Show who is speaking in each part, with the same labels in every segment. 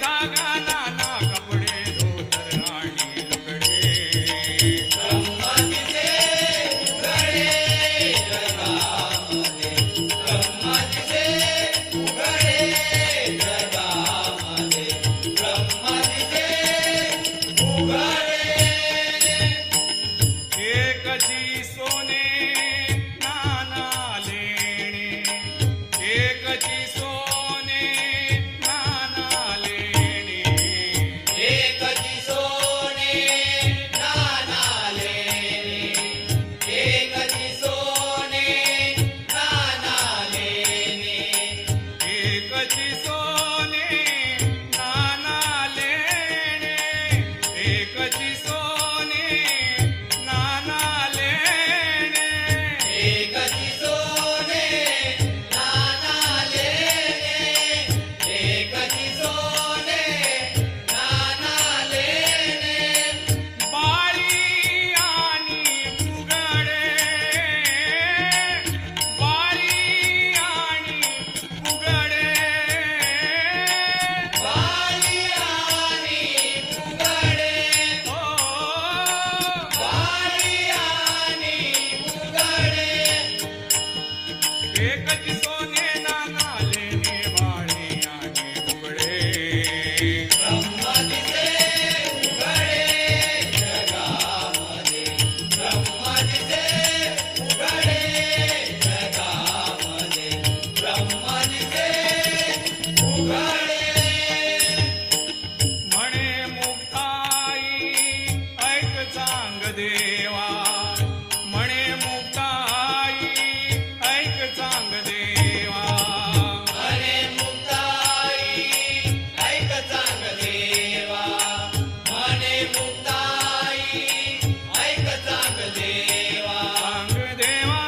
Speaker 1: धागा नाना कपडे धोतर आणि लुगडे एकची सोने नाना लेणे एकची सोने नाना लेणे
Speaker 2: एकची सोने नाना लेणे एकची सोने नाना लेणे
Speaker 1: एकची सोने नाना लेणे एकची सोने नाना लेणे
Speaker 2: एकची सोने नाना लेणे एकची सोने नाना लेणे
Speaker 1: बाळी आणि उघडे बाळी आणि उघडे
Speaker 2: बाळी आणि उघडे
Speaker 1: हो
Speaker 2: बाळी आणि उघडे
Speaker 1: एकची सोने नाना लेणे बाळी आणि उघडे
Speaker 2: ब्रह्म दिसे उघडे जगामध्ये ब्रह्म दिसे उघडे जगामध्ये ब्रह्म दिसे उघडे
Speaker 1: म्हणे मुक्ताई ऐक चांग देवा म्हणे मुक्ताई ऐक चांग देवा
Speaker 2: म्हणे मुक्ताई ऐक चांग देवा म्हणे मुक्ताई ऐक चांग देवा
Speaker 1: चांग देवा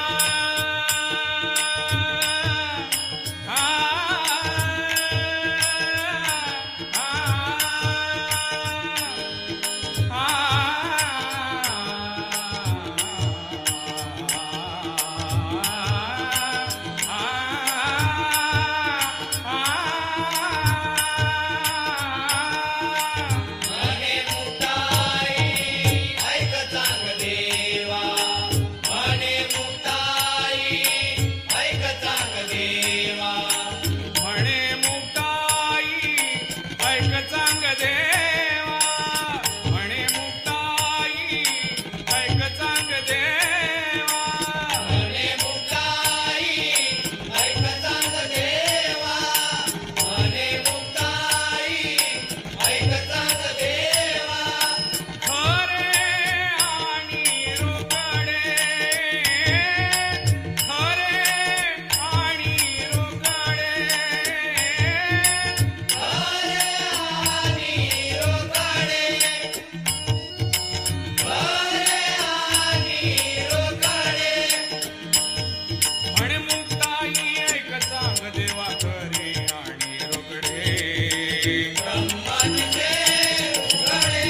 Speaker 2: म्हणे मुक्ताई ऐक चांग देवा म्हणे मुक्ताई ऐक चांग देवा
Speaker 1: म्हणे मुक्ताई ऐक चांग देवा म्हणे मुक्ताई ऐक चांग देवा
Speaker 2: म्हणे मुक्ताई ऐक चांग देवा म्हणे मुक्ताई ऐक चांग देवा
Speaker 1: खरे आणि रोकडे खरे आणि रोकडे
Speaker 2: खरे आणि रोकडे खरे आणि रोकडे
Speaker 1: म्हणे मुक्ताई ऐक चांग देवा खरे आणि रोकडे
Speaker 2: ब्रह्म दिसे उघडे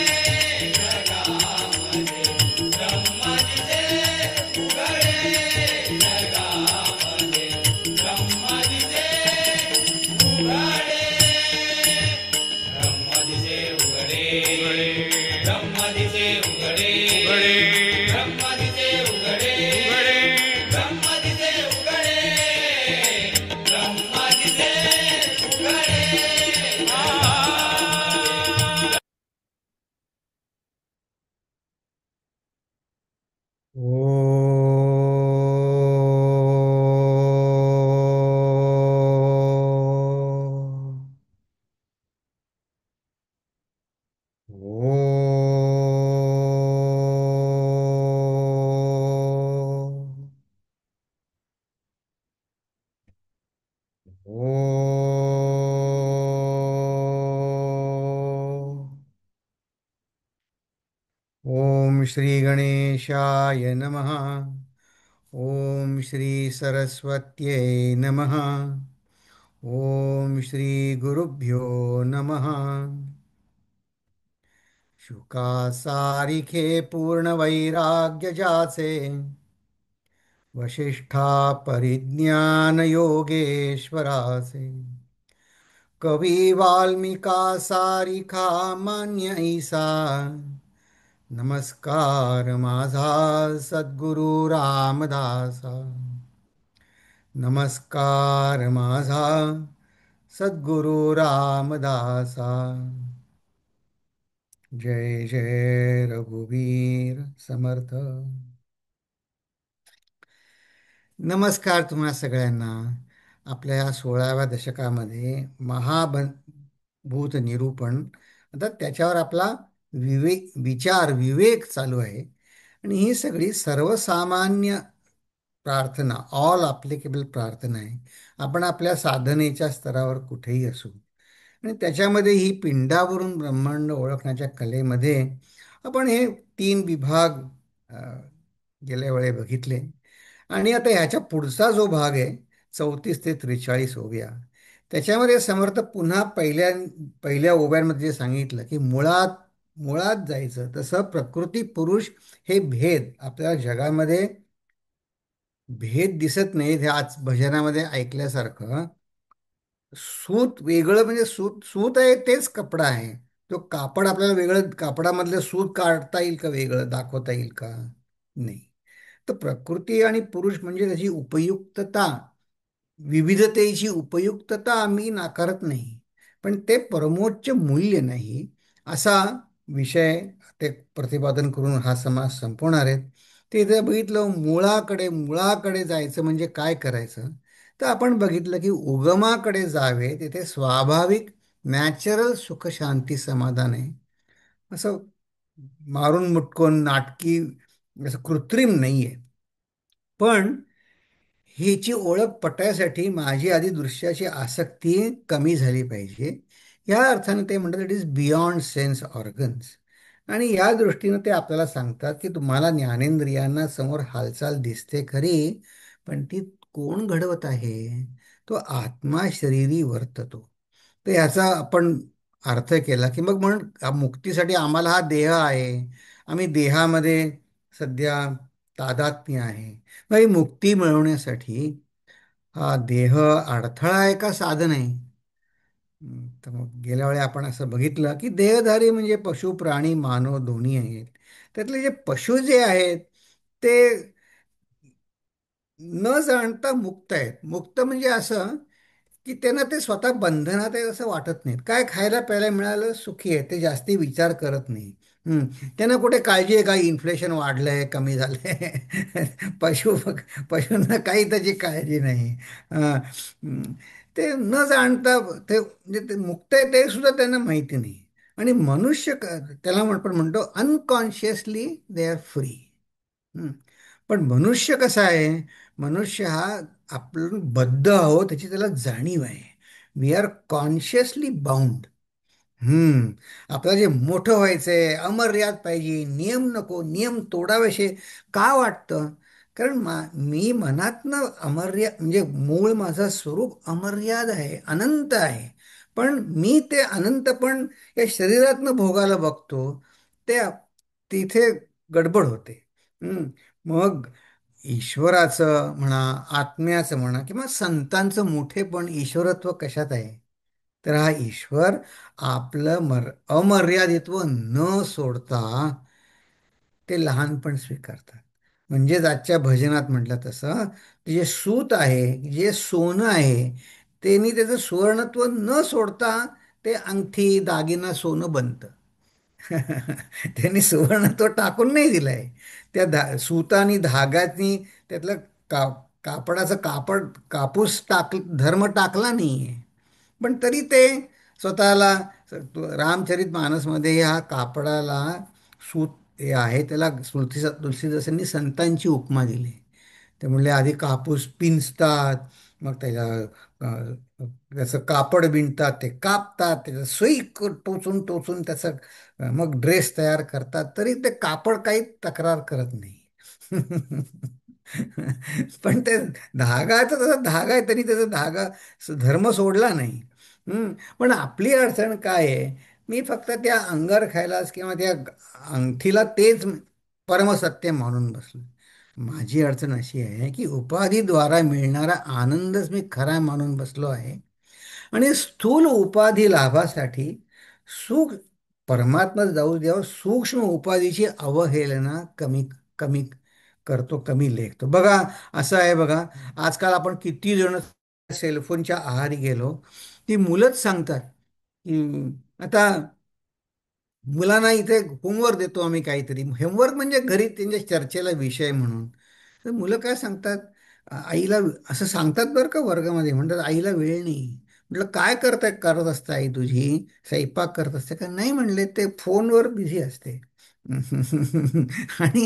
Speaker 2: जगामध्ये ब्रह्म दिसे उघडे जगामध्ये ब्रह्म दिसे उघडे ब्रह्म दिसे उघडे ब्रह्म दिसे उघडे ब्रह्म दिसे उघडे ब्रह्म दिसे उघडे ब्रह्म दिसे उघडे
Speaker 3: ओम श्री गणेशाय नमः. ओम श्री सरस्वत्यै नमः. ओम श्री गुरुभ्यो नमः. शुकासारिखे पूर्ण वैराग्य जाचे वशिष्ठा परिज्ञान योगेश्वरासे कवी वाल्मिका सारिखा मान्य ईसा नमस्कार माझा सद्गुरु रामदासा नमस्कार माझा सद्गुरु रामदासा जय जय रघुवीर समर्थ. नमस्कार तुम्हा सगळ्यांना. आपल्या या 16व्या दशकामध्ये महाभूत निरूपण, आता त्याच्यावर आपला विवेक चालू आहे. आणि ही सगळी सर्वसामान्य प्रार्थना, ऑल ॲप्लिकेबल प्रार्थना आहे. आपण आपल्या साधनेच्या स्तरावर कुठेही असू, आणि त्याच्यामध्ये ही पिंडावरून ब्रह्मांड ओळखण्याच्या कलेमध्ये आपण हे 3 विभाग अ, गेल्या वेळी बघितले. आणि आता ह्याच्या पुढचा जो भाग आहे, 34 ते 43 ओव्या, त्याच्यामध्ये समर्थ पुन्हा पहिल्या ओव्यांमध्ये जे सांगितलं की मुळात मुळात जायचं. तसं प्रकृती पुरुष हे भेद आपल्या जगामध्ये भेद दिसत नाहीत. हे आज भजनामध्ये ऐकल्यासारखं सूत वेगळं म्हणजे सूत सूत आहे तेच कपडा आहे. तो कापड आपल्याला वेगळं, कापडामधलं सूत काढता येईल का, वेगळं दाखवता येईल का? नाही. तर प्रकृती आणि पुरुष म्हणजे त्याची उपयुक्तता, विविधतेची उपयुक्तता आम्ही नाकारत नाही, पण ते परमोच्च मूल्य नाही, असा विषय ते प्रतिपादन करून हा समाज संपवणार आहेत. ते जर बघितलं, मुळाकडे मुळाकडे जायचं म्हणजे काय करायचं, तर आपण बघितलं की उगमाकडे जावे, तिथे स्वाभाविक नॅचरल सुख शांती समाधान आहे. असं मारून मुटकून नाटकी, असं कृत्रिम नाहीये. पण हिची ओळख पटायसाठी माझी आधी दृश्याची आसक्ती कमी झाली पाहिजे. या अर्थाने ते म्हणतात it is beyond sense organs. आणि या दृष्टीनं ते आपल्याला सांगतात की तुम्हाला ज्ञानेंद्रियांना समोर हालचाल दिसते खरी, पण ती कोण घडवत आहे? तो आत्मा शरीरी वर्ततो. तर याचा आपण अर्थ केला की मग म्हणून मुक्तीसाठी आम्हाला हा देह आहे, आम्ही देहामध्ये सध्या तादात्म्य आहे. मग ही मुक्ती मिळवण्यासाठी हा देह अडथळा आहे का साधन आहे? तर मग गेल्या वेळी आपण असं बघितलं की देहधारी म्हणजे पशु प्राणी मानव दोन्ही आहेत. त्यातले जे पशु जे आहेत ते न जाणता मुक्त आहेत. मुक्त म्हणजे असं की त्यांना ते स्वतः बंधनात आहे असं वाटत नाहीत. काय खायला प्यायला मिळालं सुखी आहे, ते जास्ती विचार करत नाही. त्यांना कुठे काळजी आहे का इन्फ्लेशन वाढलंय कमी झालंय? पशूंना काही त्याची काळजी नाही. ते न जाणता ते म्हणजे ते मुक्त आहे ते सुद्धा त्यांना माहिती नाही. आणि मनुष्य त्याला आपण म्हणतो अनकॉन्शियसली दे आर फ्री. पण मनुष्य कसा आहे? मनुष्य हा आपण बद्ध आहोत त्याची त्याला जाणीव आहे. We are consciously bound. आपल्याला जे मोठं व्हायचंय, अमर्याद पाहिजे, नियम नको, नियम तोडावेसे का वाटतं? कारण मी मनातनं म्हणजे मूळ माझं स्वरूप अमर्याद आहे, अनंत आहे. पण मी ते अनंत पण या शरीरातनं भोगायला बघतो, ते तिथे गडबड होते. मग ईश्वराचं म्हणा, आत्म्याचं म्हणा, किंवा संतांचं मोठेपण ईश्वरत्व कशात आहे? तर हा ईश्वर आपलं अमर्यादित्व न सोडता ते लहानपण स्वीकारतात. म्हणजेच आजच्या भजनात म्हटलं तसं, जे सूत आहे, जे सोनं आहे, त्यांनी त्याचं सुवर्णत्व न सोडता ते अंगठी दागिना सोनं बनतं. त्यांनी सुवर्ण तो टाकून नाही दिलाय. त्या सुतानी धाग्यानी त्यातलं का कापडाचं कापूस धर्म टाकला नाहीये. पण तरी ते स्वतःला रामचरित मानसमध्ये ह्या कापडाला सूत हे आहे त्याला तुलसीदासांनी संतांची उपमा दिली. ते म्हणले आधी कापूस पिंजतात, मग त्याचं कापड विणतात, ते कापतात, त्याचं सुई टोचून टोचून त्याचं मग ड्रेस तयार करतात, तरी ते कापड काही तक्रार करत नाही. पण ते धागा तर तसा धागा आहे, तरी त्याचा धागा धर्म सोडला नाही. पण आपली अडचण काय आहे? मी फक्त त्या अंगार खायलाच किंवा त्या अंगठीला तेच परमसत्य मानून बसलो. माझी अडचण अशी आहे की उपाधीद्वारा मिळणारा आनंदच मी खरा मानून बसलो आहे. आणि स्थूल उपाधी लाभासाठी सुख परमात्मा जाऊ द्यावं, सूक्ष्म उपाधीची अवहेलना कमी कमी करतो, कमी लेखतो. बघा, असं आहे बघा, आजकाल आपण किती जण सेलफोनच्या आहारी गेलो, ती मुलंच सांगतात की आता मुलांना इथे होमवर्क देतो आम्ही काहीतरी, होमवर्क म्हणजे घरी त्यांच्या चर्चेला विषय म्हणून. तर मुलं काय सांगतात, आईला असं सांगतात बरं का वर्गामध्ये, म्हणतात आईला वेळ नाही. म्हटलं काय करत असते आई तुझी, स्वयंपाक करत असते का, नाही म्हणले ते फोनवर बिझी असते. आणि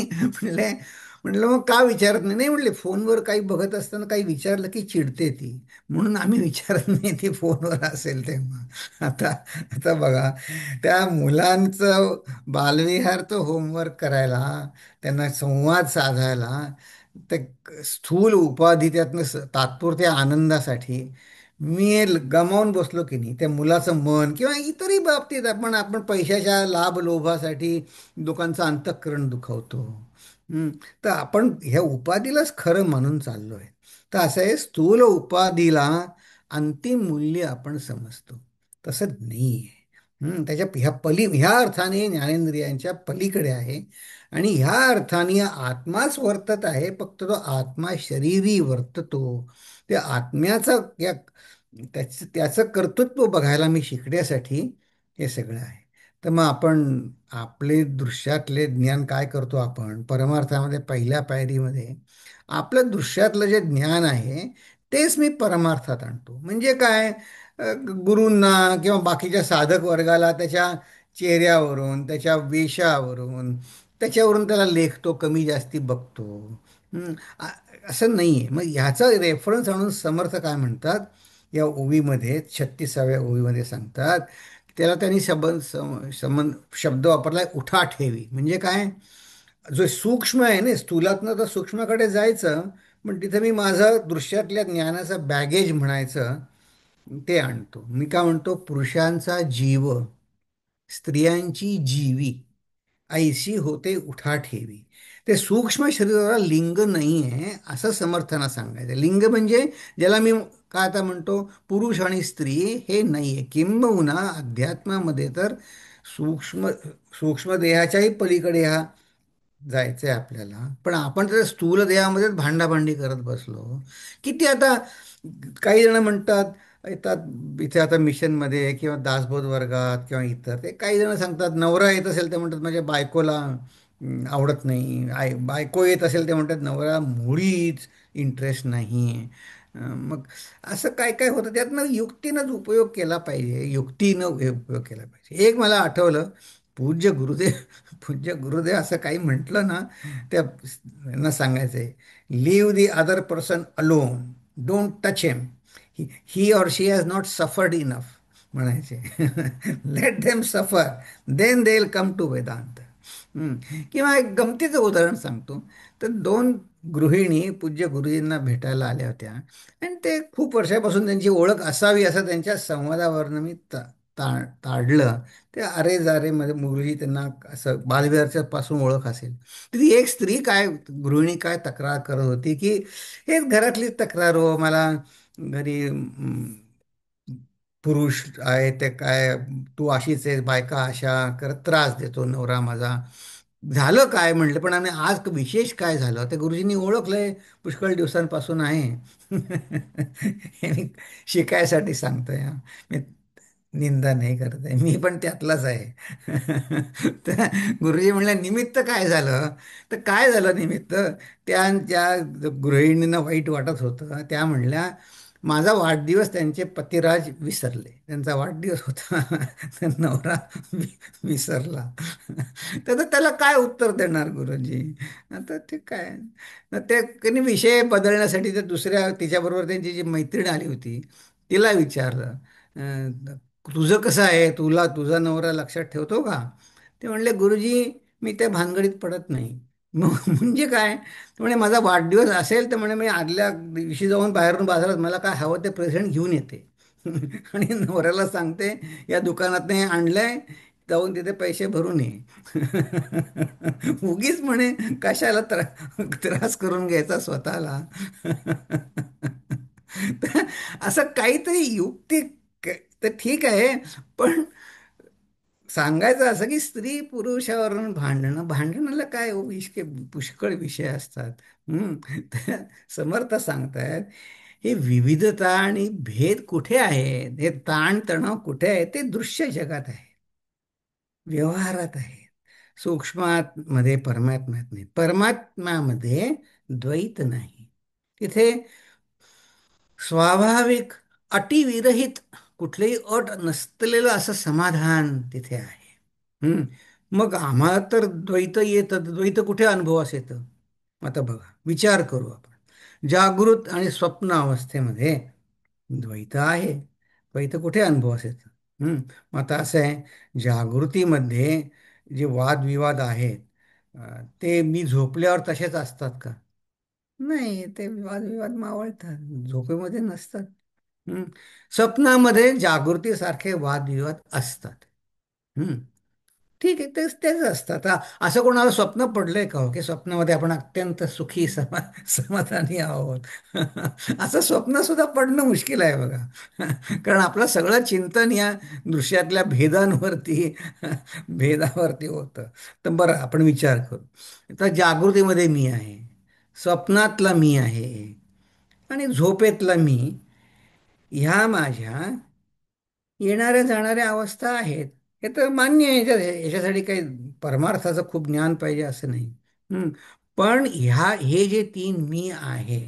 Speaker 3: म्हटलं मग का विचारत नाही, नाही म्हणले फोनवर काही बघत असताना काही विचारलं की चिडते ती, म्हणून आम्ही विचारत नाही, ती फोनवर असेल तेव्हा. आता आता बघा, त्या मुलांचं बालविहारचं होमवर्क करायला, त्यांना संवाद साधायला, ते स्थूल उपाधी त्यातनं तात्पुरत्या आनंदासाठी मी गमावून बसलो की नाही, त्या मुलाचं मन, किंवा इतरही बाबतीत आपण पैशाच्या लाभ लोभासाठी लोकांचं अंतःकरण दुखवतो. हं, तर आपण ह्या उपाधीलाच खरं मानून चाललो आहे. तर असं आहे, स्थूल उपाधीला अंतिम मूल्य आपण समजतो, तसं नाही आहे. त्याच्या ह्या अर्थाने ज्ञानेंद्रियांच्या पलीकडे आहे. आणि ह्या अर्थाने आत्माच वर्तत आहे, फक्त तो आत्मा शरीरी वर्ततो. त्या आत्म्याचा त्याचं कर्तृत्व बघायला मी शिकण्यासाठी हे सगळं आहे. तर मग आपण आपले दृश्यातले ज्ञान काय करतो, आपण परमार्थामध्ये पहिल्या पायरीमध्ये आपलं दृश्यातलं जे ज्ञान आहे तेच मी परमार्थात आणतो. म्हणजे काय, गुरूंना किंवा बाकीच्या साधक वर्गाला त्याच्या चेहऱ्यावरून, त्याच्या वेशावरून, त्याच्यावरून त्याला लेखतो, कमी जास्ती बघतो. हं, आ- असं नाही आहे. मग ह्याचा रेफरन्स आणून समर्थ काय म्हणतात, या ओवीमध्ये 36व्या ओवीमध्ये सांगतात, त्याला त्यांनी शब्द वापरलाय उठा ठेवी. म्हणजे काय, जो सूक्ष्म आहे ना, स्थूलातनं तर सूक्ष्माकडे जायचं, पण तिथं मी माझं दृश्यातल्या ज्ञानाचं बॅगेज म्हणायचं ते आणतो. मी काय म्हणतो, पुरुषांचा जीव स्त्रियांची जीवी ऐशी होते उठाठेवी. ते सूक्ष्म शरीराला लिंग नाही आहे असं समर्थना सांगायचं. लिंग म्हणजे ज्याला मी काय आता म्हणतो, पुरुष आणि स्त्री हे नाही आहे. किंबहुना अध्यात्मामध्ये तर सूक्ष्म सूक्ष्म देहाच्याही पलीकडे हा जायचंय आपल्याला. पण आपण तर स्थूल देहामध्येच भांडाभांडी करत बसलो. किती आता काही जण म्हणतात, येतात इथे आता मिशनमध्ये किंवा दासबोध वर्गात किंवा इतर, ते काही जण सांगतात नवरा येत असेल ते म्हणतात माझ्या बायकोला आवडत नाही, बायको येत असेल ते म्हणतात नवरा मुळीच इंटरेस्ट नाही. मग असं काय काय होतं, त्यातनं युक्तीनंच उपयोग केला पाहिजे, युक्तीनं उपयोग केला पाहिजे. एक मला आठवलं, पूज्य गुरुदेव पूज्य गुरुदेव असं काही म्हटलं ना, त्या यांना सांगायचं आहे, leave the other person alone, don't touch him, he or she has not suffered enough म्हणायचे. Let them suffer, then they will come to Vedanta. किंवा एक गमतीचं उदाहरण सांगतो. तर दोन गृहिणी पूज्य गुरुजींना भेटायला आल्या होत्या, आणि ते खूप वर्षापासून त्यांची ओळख असावी असं त्यांच्या संवादावरनं मी ताडलं. ते अरे जारे मध्ये गुरुजी त्यांना असं बालविहारच्या पासून ओळख असेल. तरी एक स्त्री काय, गृहिणी काय तक्रार करत होती की हेच घरातली तक्रार हो, मला घरी पुरुष आहे ते काय, तू अशीच आहे, बायका अशा करत त्रास देतो नवरा माझा. झालं काय म्हटलं, पण आणि आज विशेष काय झालं ते गुरुजींनी ओळखलंय, पुष्कळ दिवसांपासून आहे. हे मी शिकायसाठी सांगतोय हा. मी निंदा नाही करत आहे, मी पण त्यातलाच आहे. तर गुरुजी म्हणल्या निमित्त काय झालं, तर काय झालं निमित्त, त्या गृहिणींना वाईट वाटत होतं. त्या म्हणल्या माझा वाढदिवस त्यांचे पतिराज विसरले, त्यांचा वाढदिवस होता. तर नवरा विसरला. तर त्याला काय उत्तर देणार गुरुजी. आता ते काय, ते कधी विषय बदलण्यासाठी ते दुसऱ्या तिच्याबरोबर त्यांची जी मैत्रीण आली होती तिला विचारलं, तुझं कसं आहे, तुझा नवरा लक्षात ठेवतो का. ते म्हणले गुरुजी मी त्या भानगडीत पडत नाही. मग म्हणजे काय, तर म्हणे माझा वाढदिवस असेल तर म्हणे मी आदल्या दिवशी जाऊन बाहेरून बाजारात मला काय हवं ते प्रेझेंट घेऊन येते. आणि नवऱ्याला सांगते या दुकानात हे आणलंय, जाऊन तिथे पैसे भरून ये. उगीच म्हणे कशाला त्रास करून घ्यायचा स्वतःला. तर असं काहीतरी युक्ती तर ठीक आहे, पण सांगायचं असं की स्त्री पुरुषावरून भांडणाला काय हो, पुष्कळ विषय असतात. तर समर्थ सांगतायत हे विविधता आणि भेद कुठे आहेत, हे ताणतणाव कुठे आहे, ते दृश्य जगात आहे, व्यवहारात आहे. सूक्ष्मात परमात्म्यात नाही, परमात्म्यामध्ये द्वैत नाही. तिथे स्वाभाविक अटीविरहित कुठलेही अट नसलेलं असं समाधान तिथे आहे. मग आम्हाला तर द्वैत येतं, द्वैत कुठे अनुभवास येतं? आता बघा, विचार करू आपण. जागृत आणि स्वप्न अवस्थेमध्ये द्वैत आहे. द्वैत कुठे अनुभवास येतं? मग आता असं आहे, जागृतीमध्ये जे वादविवाद आहेत, ते मी झोपल्यावर तसेच असतात का? नाही, ते वादविवाद मावळतात, झोपेमध्ये नसतात. हम्म. स्वप्नामध्ये जागृतीसारखे वादविवाद असतात. हम्म. ठीक आहे, तेच तेच असतात. असं कोणाला स्वप्न पडलंय का हो, की स्वप्नामध्ये आपण अत्यंत सुखी समाधानी आहोत? असं स्वप्न सुद्धा पडणं मुश्किल आहे बघा. कारण आपलं सगळं चिंतन या दृश्यातल्या भेदावरती होतं. तर बरं, आपण विचार करू. तर जागृतीमध्ये मी आहे, स्वप्नातला मी आहे, आणि झोपेतला मी, ह्या माझ्या येणाऱ्या जाणाऱ्या अवस्था आहेत. हे तर मान्य आहे, याच्यासाठी काही परमार्थाचं खूप ज्ञान पाहिजे असं नाही. हं. पण हे जे तीन मी आहे,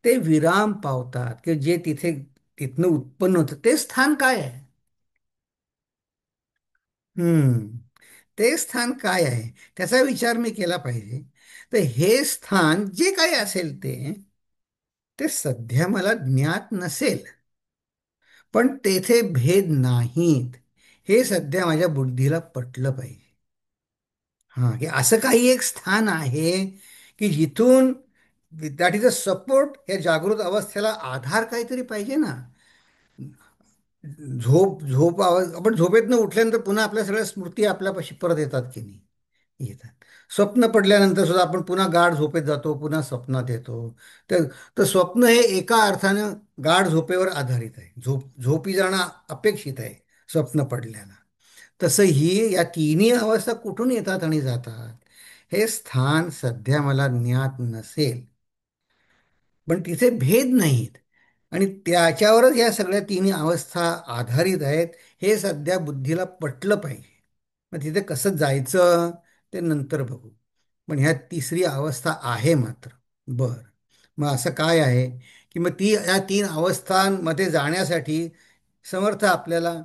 Speaker 3: ते विराम पावतात, की जे तिथनं उत्पन्न होतं ते स्थान काय आहे? हम्म. ते स्थान काय आहे, त्याचा विचार मी केला पाहिजे. तर हे स्थान जे काही असेल ते ते सध्या मला ज्ञात नसेल, पण तेथे भेद नाहीत, हे सध्या माझ्या बुद्धीला पटलं पाहिजे. हा, की असं काही एक स्थान आहे की जिथून दॅट इज अ सपोर्ट, या जागृत अवस्थेला आधार काहीतरी पाहिजे ना. आपण झोपेतनं उठल्यानंतर पुन्हा आपल्या सगळ्या स्मृती आपल्यापाशी परत येतात की नाही? येतात. स्वप्न पडल्यानंतर सुद्धा आपण पुन्हा गाढ झोपेत जातो, पुन्हा स्वप्नात येतो. तर तर स्वप्न हे एका अर्थानं गाढ झोपेवर आधारित आहे. झोपी जाणं अपेक्षित आहे स्वप्न पडल्यानं. तसं ही या तिन्ही अवस्था कुठून येतात आणि जातात, हे स्थान सध्या मला ज्ञात नसेल, पण तिथे भेद नाहीत, आणि त्याच्यावरच या सगळ्या तिन्ही अवस्था आधारित आहेत, हे सध्या बुद्धीला पटलं पाहिजे. मग तिथे कसं जायचं ते नंतर बघू. पण ह्या तिसरी अवस्था आहे मात्र. बर, मग असं काय आहे की मग या तीन अवस्थांमध्ये जाण्यासाठी समर्थ आपल्याला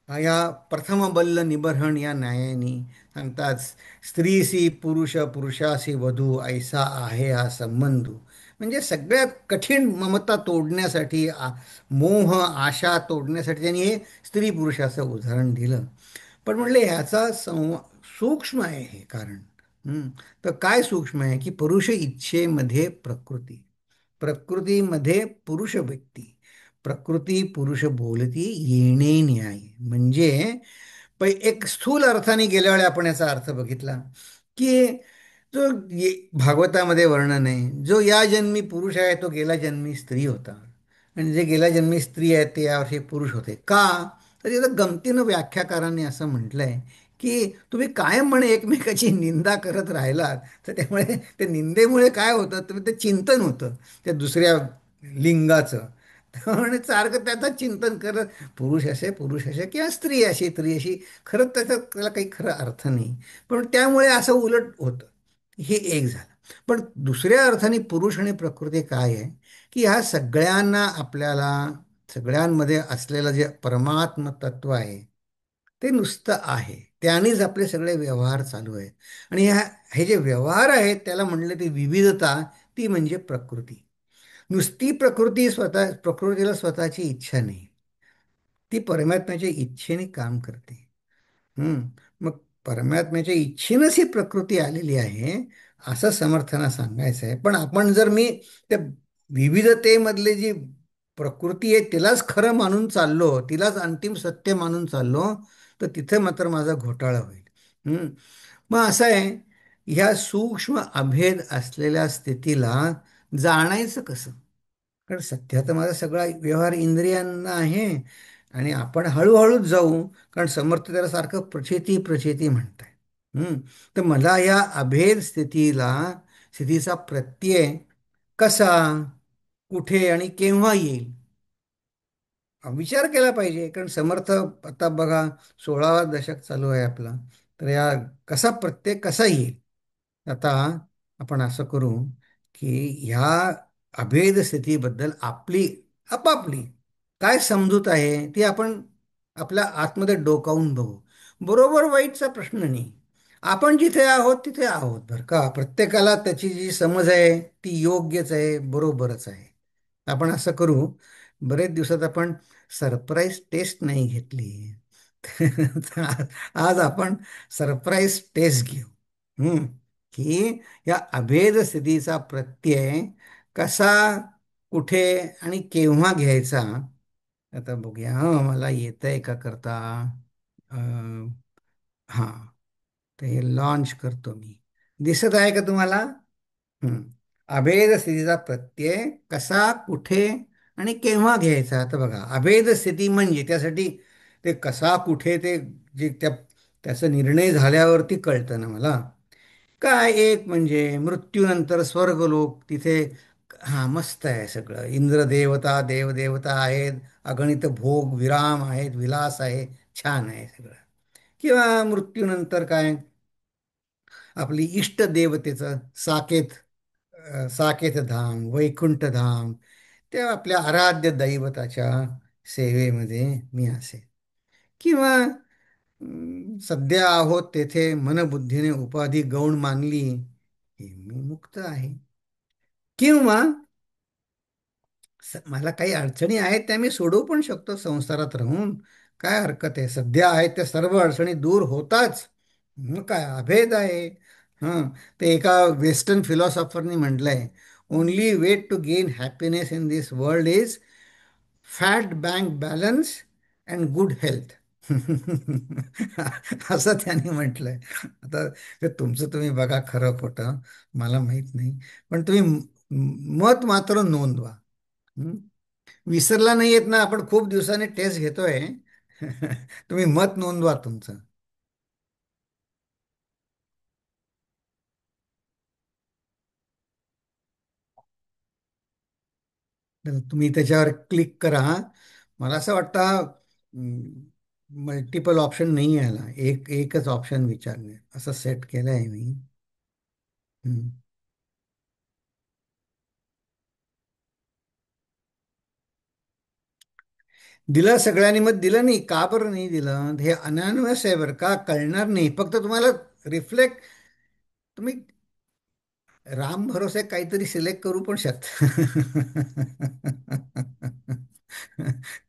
Speaker 3: या प्रथम बल्ल निबर्हण या न्यायाने सांगतात, स्त्रीसी पुरुष, पुरुषासी वधू, ऐसा आहे हा संबंध. म्हणजे सगळ्यात कठीण ममता तोडण्यासाठी, मोह आशा तोडण्यासाठी त्यांनी हे स्त्री पुरुषाचं उदाहरण दिलं. पण म्हणले ह्याचा सूक्ष्म आहे हे कारण. तर काय सूक्ष्म आहे, की पुरुष इच्छेमध्ये प्रकृती, प्रकृतीमध्ये पुरुष व्यक्ती, प्रकृती पुरुष बोलती येणे न्याय. म्हणजे एक स्थूल अर्थाने गेल्या वेळी आपण याचा अर्थ बघितला, की भागवतामध्ये वर्णन आहे, जो या जन्मी पुरुष आहे तो गेल्या जन्मी स्त्री होता, आणि जे गेल्या जन्मी स्त्री आहेत ते यावर्षी पुरुष होते का? तर तिथं गमतीनं व्याख्याकारांनी असं म्हटलंय की तुम्ही कायम म्हणे एकमेकाची निंदा करत राहिलात, तर त्यामुळे ते निंदेमुळे काय होतं, तर ते चिंतन होतं त्या दुसऱ्या लिंगाचं. त्यामुळे सारखं त्याचं चिंतन करत, पुरुष असे किंवा स्त्री अशी, खरं त्याला काही खरं अर्थ नाही. पण त्यामुळे असं उलट होतं. हे एक झालं. पण दुसऱ्या अर्थाने पुरुष आणि प्रकृती काय आहे, की ह्या सगळ्यांना आपल्याला, सगळ्यांमध्ये असलेलं जे परमात्म तत्व आहे ते नुसतं आहे, त्यानेच आपले सगळे व्यवहार चालू आहेत. आणि हे जे व्यवहार आहेत त्याला म्हणले ते विविधता, ती म्हणजे प्रकृती. नुसती प्रकृतीला स्वतःची इच्छा नाही, ती परमात्म्याच्या इच्छेने काम करते. मग परमात्म्याच्या इच्छेनंच ही प्रकृती आलेली आहे, असं समर्थांना सांगायचं आहे. पण आपण जर मी त्या विविधतेमधले जी प्रकृती आहे तिलाच खरं मानून चाललो, तिलाच अंतिम सत्य मानून चाललो, तर तिथे मात्र माझा घोटाळा होईल. मग असं आहे, ह्या सूक्ष्म अभेद असलेल्या स्थितीला जाणायचं कसं? कारण सध्या तर माझा सगळा व्यवहार इंद्रियांना आहे, आणि आपण हळूहळूच जाऊ, कारण समर्थ त्याला सारखं प्रचिती प्रचिती म्हणत आहे. तर मला या अभेद स्थितीचा प्रत्यय कसा, कुठे आणि केव्हा येईल, विचार केला पाहिजे. कारण समर्थ आता बघा, 16वा दशक चालू आहे आपला, तर या कसा प्रत्येक कसा येईल. आता आपण असं करू की ह्या अभेद स्थितीबद्दल आपापली काय समजूत आहे ती आपण आपल्या आतमध्ये डोकावून बघू. बरोबर वाईटचा प्रश्न नाही, आपण जिथे आहोत तिथे आहोत बरं का. प्रत्येकाला त्याची जी समज आहे ती योग्यच आहे, बरोबरच आहे. आपण असं करू, बरेच दिवसात आपण सरप्राईज टेस्ट नाही घेतली. तर आज आपण सरप्राईज टेस्ट घेऊ. की या अभेद स्थितीचा प्रत्यय कसा, कुठे आणि केव्हा घ्यायचा. आता बघूया, मला येत आहे का करता. अं, हां, तर हे लॉन्च करतो मी. दिसत आहे का तुम्हाला? हं. अभेद स्थितीचा प्रत्यय कसा, कुठे आणि केव्हा घ्यायचा. तर बघा, अभेद स्थिती म्हणजे त्यासाठी ते कसा, कुठे, ते जे त्याचा निर्णय झाल्यावरती कळतं ना मला. काय, एक म्हणजे मृत्यूनंतर स्वर्गलोक, तिथे हा मस्त आहे सगळं, इंद्रदेवता देवदेवता आहेत, अगणित भोग विराम आहेत, विलास आहे, छान आहे सगळं. किंवा मृत्यूनंतर काय, आपली इष्ट देवतेचं साकेत धाम, वैकुंठ धाम, त्या आपल्या आराध्य दैवताच्या सेवेमध्ये मी असेल. किंवा सध्या आहोत तेथे मनबुद्धीने उपाधी गौण मानली की मी मुक्त आहे. किंवा मला काही अडचणी आहेत त्या मी सोडवू पण शकतो संसारात राहून, काय हरकत आहे. सध्या आहेत त्या सर्व अडचणी दूर होताच, मग काय अभेद आहे. हां, ते एका वेस्टर्न फिलॉसॉफरनी म्हटलंय, only way to gain happiness in this world is fat bank balance and good health. असं त्यांनी म्हटलंय. आता ते तुमचं तुम्ही बघा, खरं खोटं मला माहीत नाही, पण तुम्ही मत मात्र नोंदवा. हं? विसरला नाही येत ना, आपण खूप दिवसांनी टेस्ट घेतोय. तुम्ही मत नोंदवा तुमचं. तर तुम्ही त्याच्यावर क्लिक करा. मला असं वाटतं मल्टिपल ऑप्शन नाही यायला, एकच ऑप्शन विचारणे असं सेट केलं आहे मी. हं. दिलं सगळ्यांनी, मत दिलं नाही का, बरं नाही दिलं. हे अनन्यस आहे बरं का, कळणार नाही. फक्त तुम्हाला रिफ्लेक्ट, तुम्ही राम भरोसे काहीतरी सिलेक्ट करू पण शकता.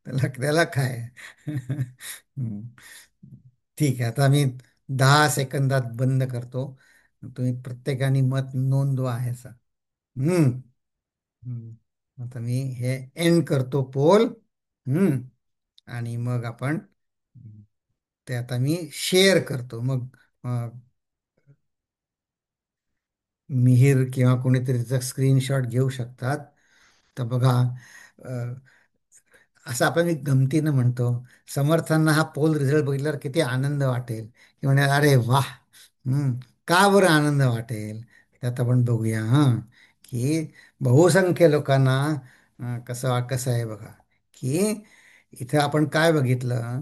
Speaker 3: त्याला त्याला काय. हम्म. ठीक आहे, आता मी 10 सेकंदात बंद करतो. तुम्ही प्रत्येकाने मत नोंदवा आहे सर. हम्म. आता मी हे एंड करतो पोल. हम्म. आणि मग आपण ते आता मी शेअर करतो. मग मिहीर किंवा कोणीतरी त्याचा स्क्रीनशॉट घेऊ शकतात. तर बघा, अ, असं आपण एक गमतीनं म्हणतो, समर्थांना हा पोल रिझल्ट बघितल्यावर किती आनंद वाटेल, की म्हणे अरे वा. हम्म. का बरं आनंद वाटेल, त्यात आपण बघूया. हां, की बहुसंख्य लोकांना कसं आहे बघा, की इथं आपण काय बघितलं,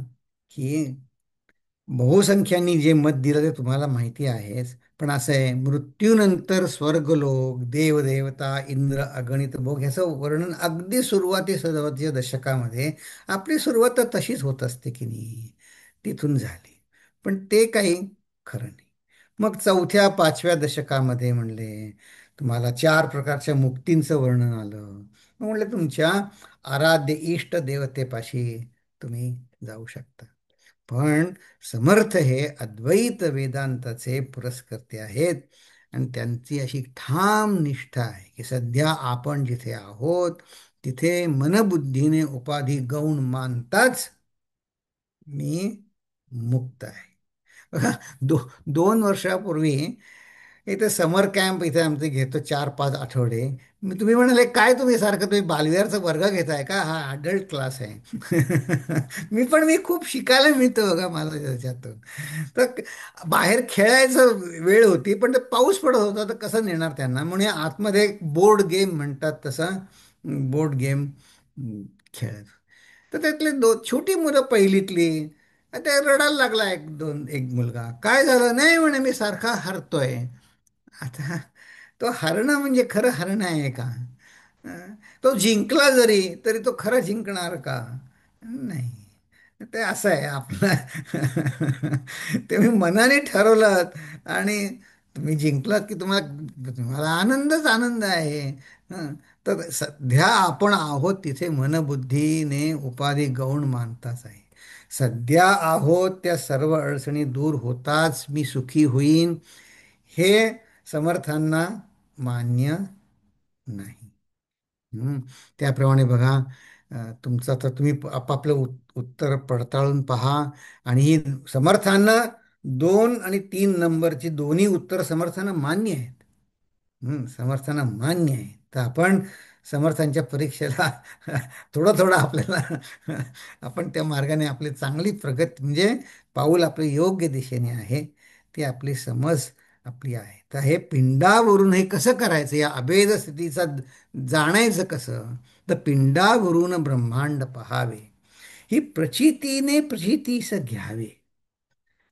Speaker 3: की बहुसंख्यांनी जे मत दिलं ते तुम्हाला माहिती आहेच. पण असं आहे, मृत्यूनंतर स्वर्गलोक, देवदेवता, इंद्र, अगणित भोग, ह्याचं वर्णन अगदी सुरुवातीच्या दशकामध्ये, आपली सुरुवात तर तशीच होत असते की नाही, तिथून झाली. पण ते काही खरं नाही. मग 4थ्या 5व्या दशकामध्ये म्हणले, तुम्हाला 4 प्रकारच्या मुक्तींचं वर्णन आलं. मग म्हणले तुमच्या आराध्य इष्ट देवतेपाशी तुम्ही जाऊ शकता. पण समर्थ हे अद्वैत वेदांताचे पुरस्कर्ते आहेत, आणि त्यांची अशी ठाम निष्ठा आहे की सध्या आपण जिथे आहोत तिथे मनबुद्धीने उपाधी गौण मानताच मी मुक्त आहे. बघा, 2 वर्षापूर्वी इथे समर कॅम्प इथे आमचे घेतो 4-5 आठवडे. तुम्ही म्हणाले काय तुम्ही सारखं तुम्ही बालविहारचा वर्ग घेताय का? हा अडल्ट क्लास आहे. मी खूप शिकायला मिळतं बघा मला त्याच्यातून. तर बाहेर खेळायचं वेळ होती, पण ते पाऊस पडत होता तर कसं नेणार त्यांना, म्हणून आतमध्ये एक बोर्ड गेम म्हणतात तसं बोर्ड गेम खेळत. तर त्यातले छोटी मुलं पहिलीतली, ते रडायला लागला एक मुलगा. काय झालं? नाही म्हणे, मी सारखा हरतोय. आता तो हरणं म्हणजे खरं हरणं आहे का? तो जिंकला जरी तरी तो खरा जिंकणार का? नाही. ते असं आहे आपलं. तुम्ही मनाने ठरवलं आणि तुम्ही जिंकलात की तुम्हाला तुम्हाला आनंदच आनंद आहे. हं. तर सध्या आपण आहोत तिथे मनबुद्धीने उपाधी गौण मानताच आहे. सध्या आहोत त्या सर्व अडचणी दूर होताच मी सुखी होईन, हे समर्थांना मान्य नाही. हं. त्याप्रमाणे बघा, तुमचं आता तुम्ही आपापलं उत्तर पडताळून पहा. आणि ही समर्थांना 2 आणि 3 नंबरची दोन्ही उत्तर समर्थांना मान्य आहेत. समर्थांना मान्य आहे. तर आपण समर्थांच्या परीक्षेला थोडं थोडं आपल्याला आपण त्या मार्गाने आपली चांगली प्रगती, म्हणजे पाऊल आपले योग्य दिशेने आहे, ती आपली समज आपली आहे. तर हे पिंडावरून हे कसं करायचं, या अभेद स्थितीचा जाणायचं कसं? तर पिंडावरून ब्रह्मांड पहावे, ही प्रचितीने प्रचितीस घ्यावे.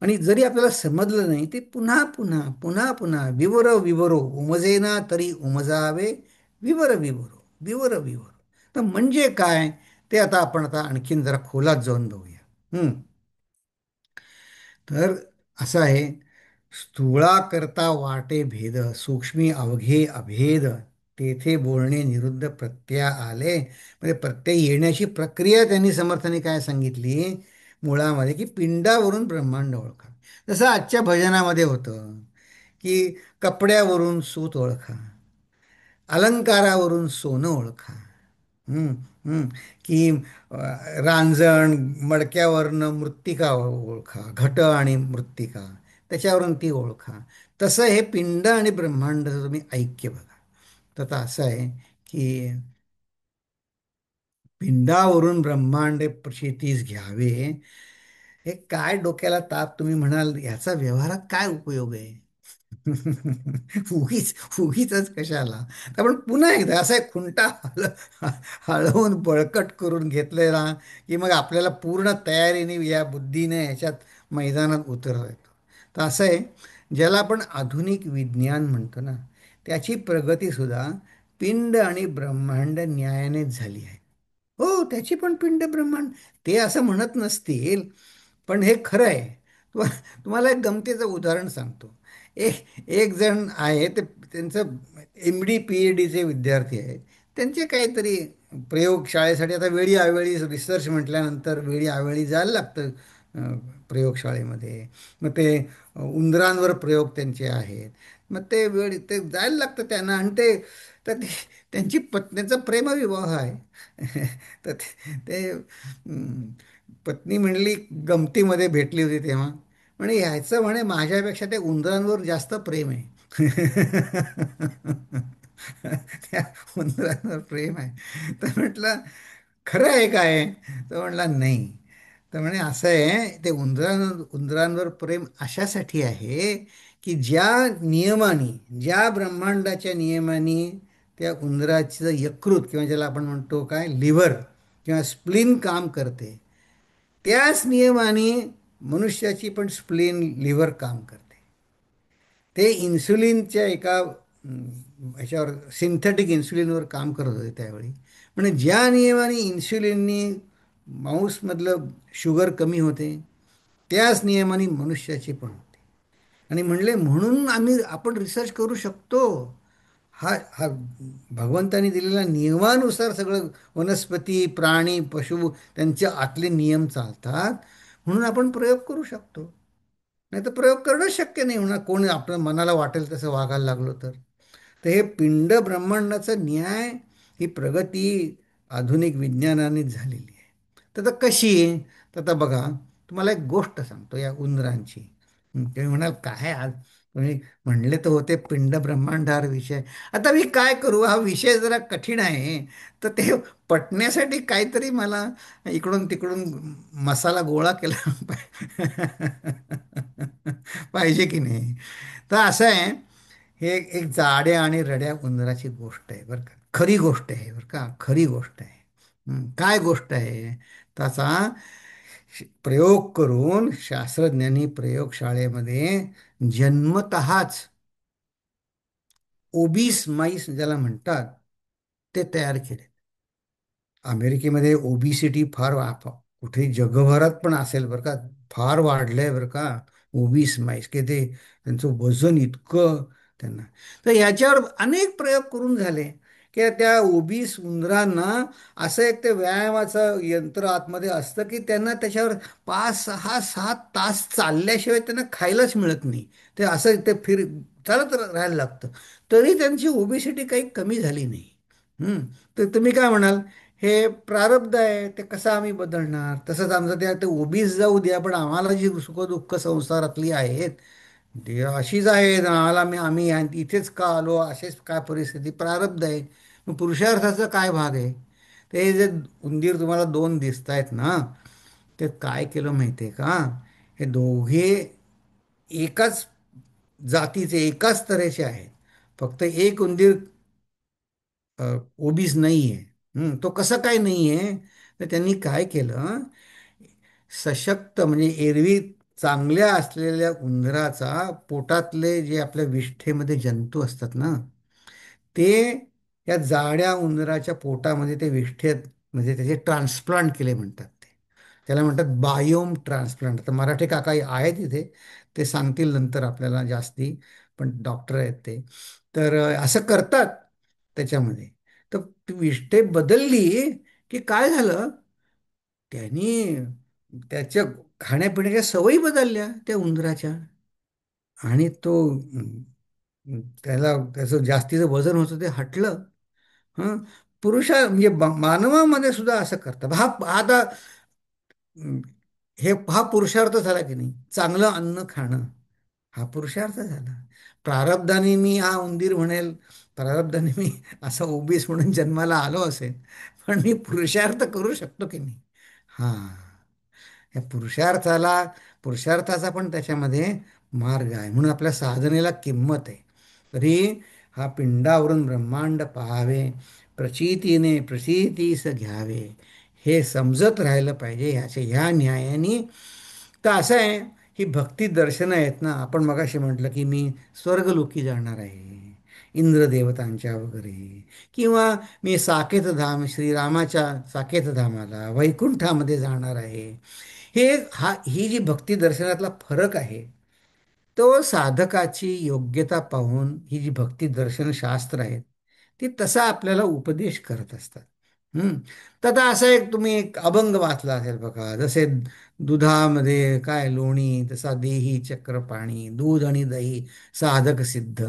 Speaker 3: आणि जरी आपल्याला समजलं नाही ते पुन्हा पुन्हा पुन्हा पुन्हा विवर विवरो उमजेना तरी उमजावे, विवर विवरो विवर विवरो. तर म्हणजे काय ते आता आपण आता आणखीन जरा खोलात जाऊन बघूया. तर असं आहे, स्थूळा करता वाटे भेद, सूक्ष्मी अवघे अभेद, तेथे बोलणे निरुद्ध प्रत्यय आले. म्हणजे प्रत्यय येण्याची प्रक्रिया त्यांनी समर्थाने काय सांगितली मुळामध्ये, की पिंडावरून ब्रह्मांड ओळखा. जसं आजच्या भजनामध्ये होतं की कपड्यावरून सूत ओळखा, अलंकारावरून सोनं ओळखा. हं, हं. की रांजण मडक्यावरनं मृत्तिका ओळखा, घट आणि मृत्तिका त्याच्यावरून ती ओळखा. तसं हे पिंड आणि ब्रह्मांडाचं तुम्ही ऐक्य बघा. तर आता असं आहे की पिंडावरून ब्रह्मांड प्रचितीस घ्यावे. हे काय डोक्याला ताप, तुम्ही म्हणाल ह्याचा व्यवहारात काय उपयोग आहे? उगीच उगीचच कशाला? तर आपण पुन्हा एकदा असा एक खुंटा हलवून बळकट करून घेतलेला, की मग आपल्याला पूर्ण तयारीने या बुद्धीने ह्याच्यात मैदानात उतरता येतो. तर असं आहे, ज्याला आपण आधुनिक विज्ञान म्हणतो ना, त्याची प्रगतीसुद्धा पिंड आणि ब्रह्मांड न्यायानेच झाली आहे. हो, त्याची पण पिंड ब्रह्मांड, ते असं म्हणत नसतील, पण हे खरं आहे. तुम्हाला एक गमतीचं उदाहरण सांगतो. एक एक जण आहे, ते त्यांचं MD PhDचे विद्यार्थी आहेत. त्यांचे काहीतरी प्रयोगशाळेसाठी आता वेळी अवेळी रिसर्च म्हटल्यानंतर वेळी अवेळी जायला लागतं प्रयोगशाळेमध्ये. मग ते उंदरांवर प्रयोग त्यांचे आहेत. मग ते ते जायला लागतं त्यांना. आणि ते तर त्यांची पत्नीचा प्रेमविवाह आहे. तर ते पत्नी म्हणली, गमतीमध्ये भेटली होती तेव्हा, म्हणे ह्याचं म्हणे माझ्यापेक्षा ते उंदरांवर जास्त प्रेम आहे. त्या उंदरांवर प्रेम आहे. तर म्हटलं खरं आहे काय? तर म्हणला नाही. तर म्हणे असं आहे, ते उंदरांवर प्रेम अशासाठी आहे की ज्या नियमाने, ज्या ब्रह्मांडाच्या नियमाने त्या उंदराचं यकृत, किंवा ज्याला आपण म्हणतो काय लिव्हर किंवा स्प्लीन काम करते, त्याच नियमाने मनुष्याची पण स्प्लीन लिव्हर काम करते. ते इन्सुलिनच्या एका ह्याच्यावर सिंथेटिक इन्सुलिनवर काम करत होते त्यावेळी. म्हणजे ज्या नियमाने इन्सुलिननी माऊसमधलं शुगर कमी होते, त्याच नियमाने मनुष्याची पण होते. आणि म्हणले म्हणून आपण रिसर्च करू शकतो. हा हा भगवंतानी दिलेल्या नियमानुसार सगळं वनस्पती प्राणी पशु त्यांचे आतले नियम चालतात, म्हणून आपण प्रयोग करू शकतो. नाही तर प्रयोग करणं शक्य नाही होणार, कोण आपल्या मनाला वाटेल तसं वागायला लागलो तर. तर हे पिंड ब्रह्मांडाचा न्याय, ही प्रगती आधुनिक विज्ञानानेच झालेली आहे. तर आता कशी आहे? तर आता बघा, तुम्हाला एक गोष्ट सांगतो या उंदरांची. तुम्ही म्हणाल काय आज तुम्ही म्हणले तर होते पिंड ब्रह्मांडार विषय. आता मी काय करू, हा विषय जरा कठीण आहे. तर ते पटण्यासाठी काहीतरी मला इकडून तिकडून मसाला गोळा केला पाहिजे की नाही. तर असं आहे, हे एक जाड्या आणि रड्या उंदराची गोष्ट आहे बरं का, खरी गोष्ट आहे बरं का, खरी गोष्ट आहे. काय गोष्ट आहे? त्याचा प्रयोग करून शास्त्रज्ञांनी प्रयोगशाळेमध्ये जन्मतःच ओबीस माईस ज्याला म्हणतात ते तयार केले. अमेरिकेमध्ये ओबिसिटी फार कुठे जगभरात पण असेल बरं का, फार वाढलंय बरं का. ओबीस माईस की ते त्यांचं वजन इतकं त्यांना. तर ह्याच्यावर अनेक प्रयोग करून झाले की त्या ओबीस उंदरांना असं एक ते व्यायामाचं यंत्र आतमध्ये असतं की त्यांना त्याच्यावर 5, 6, 7 तास चालल्याशिवाय त्यांना खायलाच मिळत नाही. ते असं ते चालत राहायला लागतं. तरी त्यांची ओबिसिटी काही कमी झाली नाही. हम्म. तर तुम्ही काय म्हणाल, हे प्रारब्ध आहे, ते कसं आम्ही बदलणार? तसंच आमचं ते ओबीस जाऊ द्या, पण आम्हाला जी सुखदुःख संसारातली आहेत ती अशीच आहे. आम्ही इथेच का आलो, अशीच काय परिस्थिती, प्रारब्ध आहे. मग पुरुषार्थाचा काय भाग आहे? ते जे उंदीर तुम्हाला दोन दिसत आहेत ना, ते काय केलं माहिती आहे का? हे दोघे एकाच जातीचे, एकाच तऱ्हेचे आहेत. फक्त एक उंदीर ओबीस नाही आहे. तो कसं काय नाही आहे? तर त्यांनी काय केलं, सशक्त म्हणजे एरवी चांगल्या असलेल्या उंदराचा पोटातले जे आपल्या विष्ठेमध्ये जंतू असतात ना, ते या जाड्या उंदराच्या पोटामध्ये ते विष्ठेत म्हणजे त्याचे ट्रान्सप्लांट केले म्हणतात ते. त्याला म्हणतात बायोम ट्रान्सप्लांट. तर मराठी काका आहेत इथे, ते सांगतील नंतर आपल्याला जास्ती, पण डॉक्टर आहेत ते. तर असं करतात त्याच्यामध्ये. तर ती विष्ठे बदलली की काय झालं, त्यांनी त्याच्या खाण्यापिण्याच्या सवयी बदलल्या त्या उंदराच्या. आणि तो त्याचं जास्तीचं वजन होतं ते हटलं. हं. म्हणजे मानवामध्ये सुद्धा असं करतात. आता अं, हा पुरुषार्थ झाला की नाही, चांगलं अन्न खाणं हा पुरुषार्थ झाला. प्रारब्धाने मी हा उंदीर म्हणेल, प्रारब्धाने मी असा ओबीस म्हणून जन्माला आलो असेल, पण मी पुरुषार्थ करू शकतो की नाही. हा, या पुरुषार्थाचा पण त्याच्यामध्ये मार्ग आहे, म्हणून आपल्या साधनेला किंमत आहे. तरी हा पिंडावरून ब्रह्मांड पहावे, प्रचितीने प्रचितीस घ्यावे, हे समजत राहिलं पाहिजे ह्या न्यायाने. तर असं आहे, ही भक्ती दर्शनं आहेत ना, आपण मगाशी म्हटलं की मी स्वर्गलोकी जाणार आहे इंद्रदेवतांच्या वगैरे, किंवा मी साकेत धाम श्रीरामाच्या साकेत धामाला वैकुंठामध्ये जाणार आहे. ही जी भक्ती दर्शनातला फरक आहे, तो साधकाची योग्यता पाहून ही जी भक्ती दर्शन शास्त्र आहेत ती तसा आपल्याला उपदेश करत असतात. हम्म. तर आता असं एक तुम्ही एक अभंग वाचला असेल बघा, जसे दुधामध्ये काय लोणी, तसा देही चक्र पाणी, दूध आणि दही साधक सिद्ध.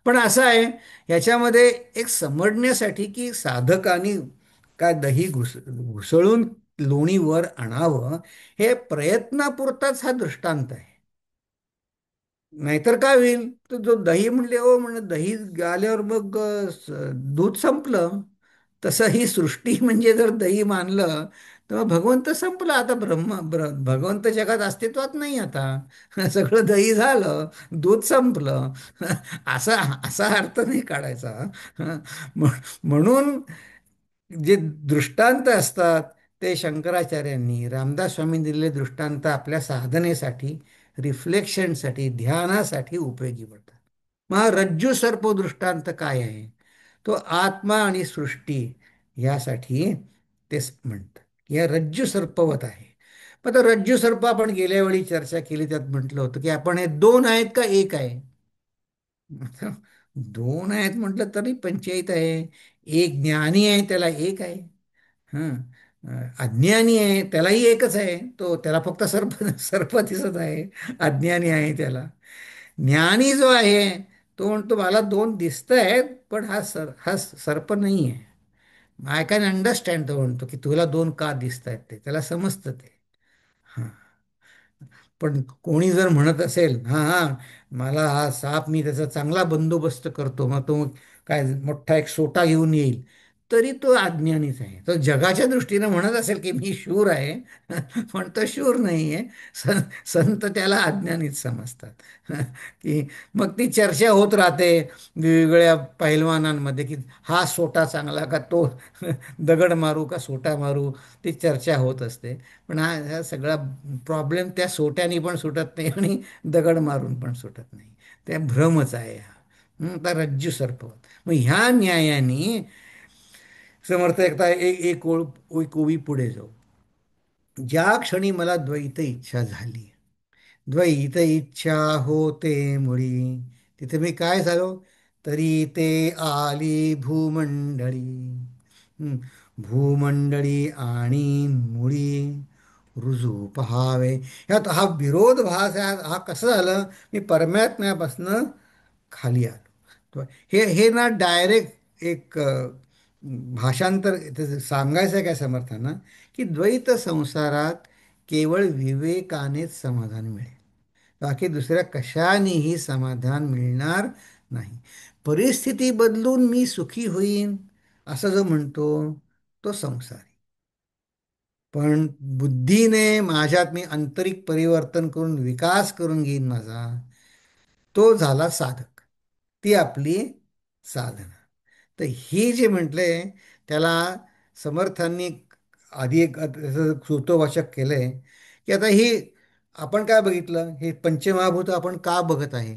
Speaker 3: पण असं आहे, याच्यामध्ये एक समजण्यासाठी की साधकाने काय दही घुसळून लोणी वर आणावं, हे प्रयत्नापुरताच हा दृष्टांत आहे. नाहीतर काय होईल, तर जो दही म्हणले हो म्हणलं दही आल्यावर मग दूध संपलं. तसं ही सृष्टी म्हणजे जर दही मानलं तर भगवंत संपला. आता भगवंत जगात अस्तित्वात नाही आता. सगळं दही झालं, दूध संपलं. असा असा अर्थ नाही काढायचा. म्हणून जे दृष्टांत असतात ते शंकराचार्यांनी, रामदास स्वामींनी दिलेले दृष्टांत आपल्या साधनेसाठी, रिफ्लेक्शनसाठी, ध्यानासाठी उपयोगी पडतात. मग हा रज्जू सर्प दृष्टांत काय आहे? तो आत्मा आणि सृष्टी यासाठी तेच म्हणतात, या रज्जू सर्पवत आहे. पण तर रज्जू सर्प आपण गेल्या वेळी चर्चा केली, त्यात म्हटलं होतं की आपण हे दोन आहेत का एक आहे? आता दोन आहेत म्हटलं तरी पंचायत आहे. एक ज्ञानी आहे त्याला एक आहे. हं. अज्ञानी आहे त्यालाही एकच आहे. त्याला फक्त सर्प सर्प दिसत आहे. अज्ञानी आहे त्याला. ज्ञानी जो आहे तो म्हणतो मला दोन दिसत आहेत, पण हा सर्प नाही आहे. आय कॅन अंडरस्टँड, तो म्हणतो की तुला दोन का दिसत आहेत, ते त्याला समजतं ते. हां. पण कोणी जर म्हणत असेल, हां हां, मला हा साप, मी त्याचा चांगला बंदोबस्त करतो, मग तो काय मोठा एक सोटा घेऊन येईल, तरी तो अज्ञानीच आहे. तो जगाच्या दृष्टीनं म्हणत असेल की मी शूर आहे, पण तो शूर नाही आहे. संत त्याला अज्ञानीच समजतात. की मग ती चर्चा होत राहते वेगवेगळ्या पैलवानांमध्ये, की हा सोटा चांगला का तो दगड मारू का सोटा मारू, ती चर्चा होत असते. पण हा सगळा प्रॉब्लेम त्या सोट्याने पण सुटत नाही आणि दगड मारून पण सुटत नाही. त्या भ्रमच आहे हा. आता रज्जू सर्पवत. मग ह्या न्यायाने समर्थ एकता एक ओवी पुढे जाऊ. ज्या क्षणी मला द्वैत इच्छा झाली, द्वैत इच्छा होते मुळी, तिथे मी काय झालो, तरी ते आली भूमंडळी. हं, भूमंडळी आणि मुळी रुजू पहावे. ह्यात हा विरोधभास आहे. हा कसं झालं, मी परमात्म्यापासनं खाली आलो. हे ना डायरेक्ट एक भाषांतर इथं सांगायचं आहे काय समर्थांना, की द्वैत संसारात केवळ विवेकानेच समाधान मिळेल, बाकी दुसऱ्या कशानेही समाधान मिळणार नाही. परिस्थिती बदलून मी सुखी होईन असं जो म्हणतो, तो संसारी. पण बुद्धीने माझ्यात मी आंतरिक परिवर्तन करून विकास करून घेईन माझा, तो झाला साधक. ती आपली साधना. तर ही जे म्हटलंय, त्याला समर्थांनी आधी एक त्याचं सूत्रवाचक केलंय, की आता ही आपण काय बघितलं, हे पंचमहाभूत आपण का बघत आहे,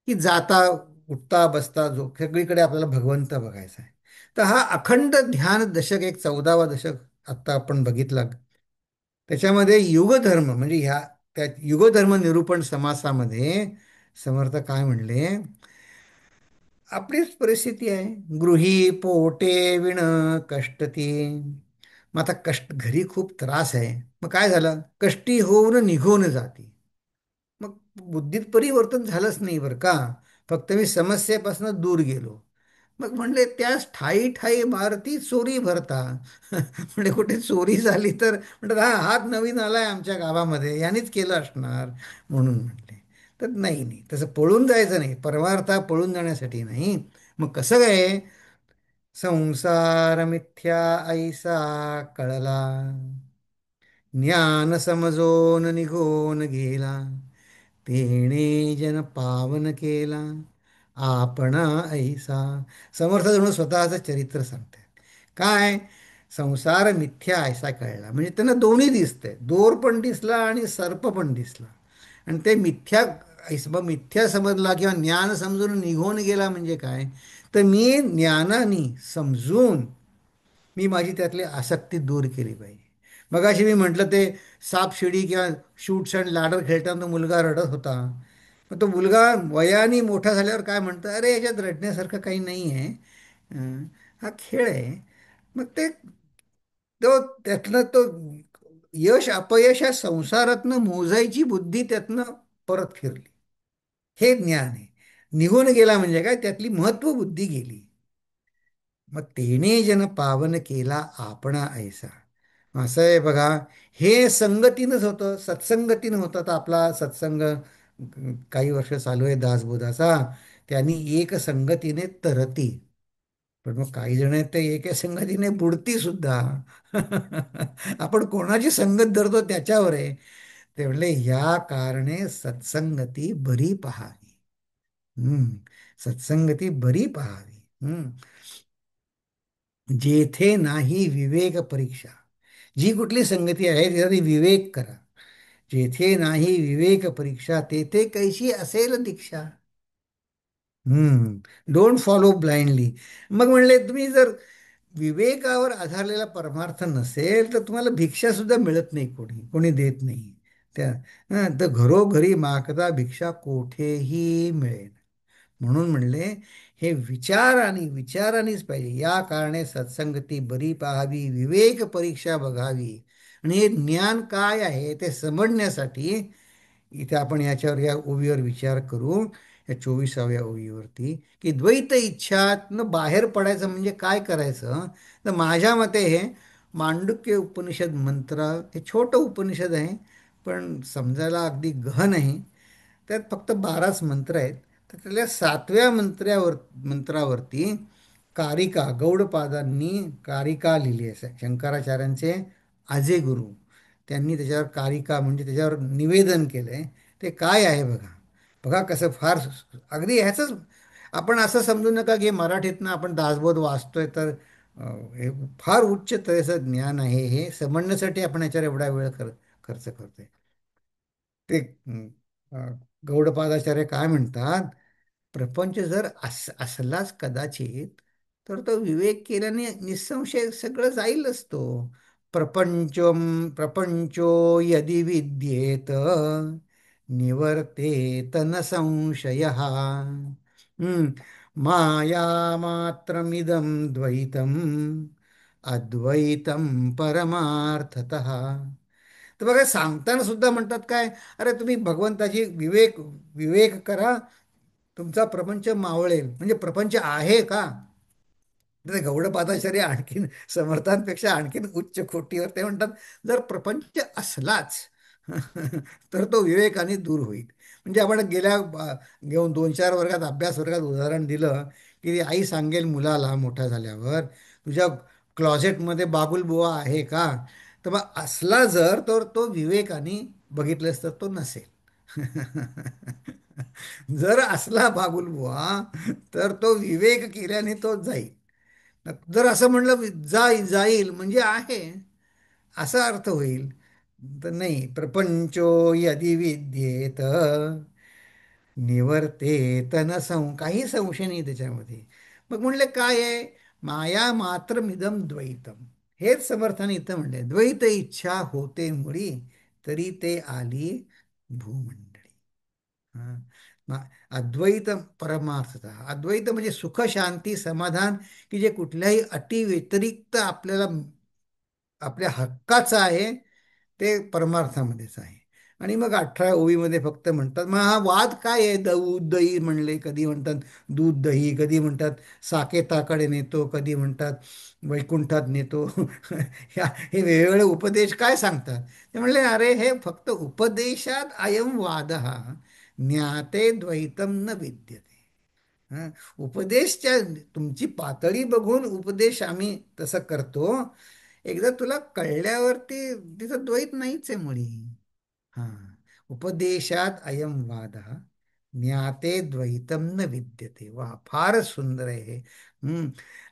Speaker 3: की जाता उठता बसता जो सगळीकडे आपल्याला भगवंत बघायचा आहे. तर हा अखंड ध्यान दशक, एक 14वा दशक आत्ता आपण बघितला. त्याच्यामध्ये युगधर्म म्हणजे ह्या त्या युगधर्म निरूपण समासामध्ये समर्थ काय म्हणले, आपलीच परिस्थिती आहे. गृही पोटे विण कष्टती. मग आता कष्ट, घरी खूप त्रास आहे, मग काय झालं, कष्टी होऊन निघून जाते. मग बुद्धीत परिवर्तन झालंच नाही बरं का, फक्त मी समस्येपासून दूर गेलो. मग म्हणले त्यास ठाई ठाई मारती चोरी भरता. म्हणजे कुठे चोरी झाली तर म्हणतात हा हात नवीन आलाय आमच्या गावामध्ये, यानेच केलं असणार म्हणून म्हणले. तर नाही नाही, तसं पळून जायचं नाही, परमार्था पळून जाण्यासाठी नाही. मग कसं काय, संसार मिथ्या ऐसा कळला, ज्ञान समजोन निघोन गेला, तेणे जन पावन केला, आपणा ऐसा. समर्थ जणू स्वतःचं चरित्र सांगतात. काय, संसार मिथ्या ऐसा कळला म्हणजे त्यांना दोन्ही दिसतंय, दोर पण दिसला आणि सर्प पण दिसला. आणि ते मिथ्या मग मिथ्या समजला किंवा ज्ञान समजून निघून गेला म्हणजे काय, तर मी ज्ञानाने समजून मी माझी त्यातली आसक्ती दूर केली पाहिजे. मगाशी मी म्हटलं ते सापशिडी किंवा शूट्स अँड लॅडर खेळताना तो मुलगा रडत होता. मग तो मुलगा वयाने मोठा झाल्यावर काय म्हणतो, अरे याच्यात रडण्यासारखं काही नाही आहे, हा खेळ आहे. मग ते तो त्यातनं तो यश अपयश या संसारातनं मोजायची बुद्धी त्यातनं परत फिरली. हे ज्ञान आहे. निघून गेला म्हणजे काय, त्यातली महत्व बुद्धी गेली. मग तेने जन पावन केला आपणा ऐसा. असं आहे बघा, हे संगतीनंच होतं, सत्संगतीनं होतं. तर आपला सत्संग काही वर्ष चालू आहे दासबोधाचा, त्यांनी एक संगतीने तरती. पण मग काही जण आहेत ते एका संगतीने बुडती सुद्धा. आपण कोणाची संगत धरतो त्याच्यावर आहे. ते म्हणले या कारणे सत्संगती बरी पहावी. हम्म, सत्संगती बरी पहावी. जेथे नाही विवेक परीक्षा. जी कुठली संगती आहे त्यासाठी विवेक करा. जेथे नाही विवेक परीक्षा, तेथे कैशी असेल दीक्षा. Don't follow blindly. मग म्हणले तुम्ही जर विवेकावर आधारलेला परमार्थ नसेल, तर तुम्हाला भिक्षा सुद्धा मिळत नाही, कोणी कोणी देत नाही. त्या तर घरोघरी मागता भिक्षा कोठेही मिळेल. म्हणून म्हणले हे विचारानेच पाहिजे. या कारणे सत्संगती बरी पाहावी, विवेक परीक्षा बघावी. आणि हे ज्ञान काय आहे ते समजण्यासाठी इथे आपण याच्यावर या ओवीवर विचार करू, या 24व्या ओवीवरती, की द्वैत इच्छातनं बाहेर पडायचं म्हणजे काय करायचं. तर माझ्या मते हे मांडुक्य उपनिषद मंत्र, हे छोटं उपनिषद आहे, पण समजायला अगदी गहन आहे. त्यात फक्त 12च मंत्र आहेत. तर त्यातल्या 7व्या मंत्रावरती कारिका गौडपादांनी कारिका लिहिली आहे. शंकराचार्यांचे आजे गुरु त्यांनी त्याच्यावर कारिका म्हणजे त्याच्यावर निवेदन केलं आहे. ते काय आहे बघा. बघा कसं फार अगदी ह्याचंच आपण असं समजू नका की मराठीतनं आपण दासबोध वाचतोय तर हे फार उच्च तऱ्हेचं ज्ञान आहे. हे समजण्यासाठी आपण याच्यावर एवढा वेळ खर्च करतोय. ते गौडपादाचार्य काय म्हणतात, प्रपंच जर असलाच कदाचित तर तो विवेक केल्याने निसंशय सगळं जाईलच तो. प्रपंचो यदि विद्येत निवर्तेत न संशय. माया मात्रमिदं द्वैतम अद्वैतम परमार्थतः. तर बघा सांगताना सुद्धा म्हणतात काय, अरे तुम्ही भगवंताची विवेक विवेक करा, तुमचा प्रपंच मावळेल. म्हणजे प्रपंच आहे का? ते गौडपादाचार्य आणखीन समर्थांपेक्षा आणखीन उच्च कोटीवर ते म्हणतात, जर प्रपंच असलाच तर तो विवेकाने दूर होईल. म्हणजे आपण घेऊन 2-4 वर्गात अभ्यास वर्गात उदाहरण दिलं की आई सांगेल मुलाला मोठा झाल्यावर, तुझ्या क्लॉझेटमध्ये बाबुलबुवा आहे का? तर मग असला जर तर तो विवेकाने बघितलंस तर तो नसेल. जर असला बाबुलबुवा तर तो विवेक केल्याने तो जाईल. जर असं म्हणलं जाईल म्हणजे आहे असा अर्थ होईल. तर नाही, प्रपंचो यदि विद्येत निवर्तेत न काही संशय नाही त्याच्यामध्ये. मग म्हणले काय आहे, माया मात्र मिदम द्वैतम. हेच समर्थाने इथं म्हणले, द्वैत इच्छा होते मुळी तरी ते आली भूमंडळी. हा. अद्वैत परमार्थता. अद्वैत म्हणजे सुख शांती समाधान, की जे कुठल्याही अटी व्यतिरिक्त आपल्याला आपल्या हक्काचं आहे, ते परमार्थामध्येच आहे. आणि मग 18 ओळीमध्ये फक्त म्हणतात, मग हा वाद काय आहे. दूध दही म्हणले, कधी म्हणतात दूध दही, कधी म्हणतात साकेताकडे नेतो, कधी म्हणतात वैकुंठात नेतो. हे वेगवेगळे उपदेश काय सांगतात. ते म्हणले, अरे हे फक्त उपदेशात अयम वाद ज्ञाते द्वैतम न विद्यते. हं, उपदेशच्या तुमची पातळी बघून उपदेश आम्ही तसं करतो. एकदा तुला कळल्यावरती तिथं द्वैत नाहीच आहे मुळी. हा, उपदेशात अयम वाद ज्ञाते द्वैतम न विद्यते. वा, फारच सुंदर आहे हे.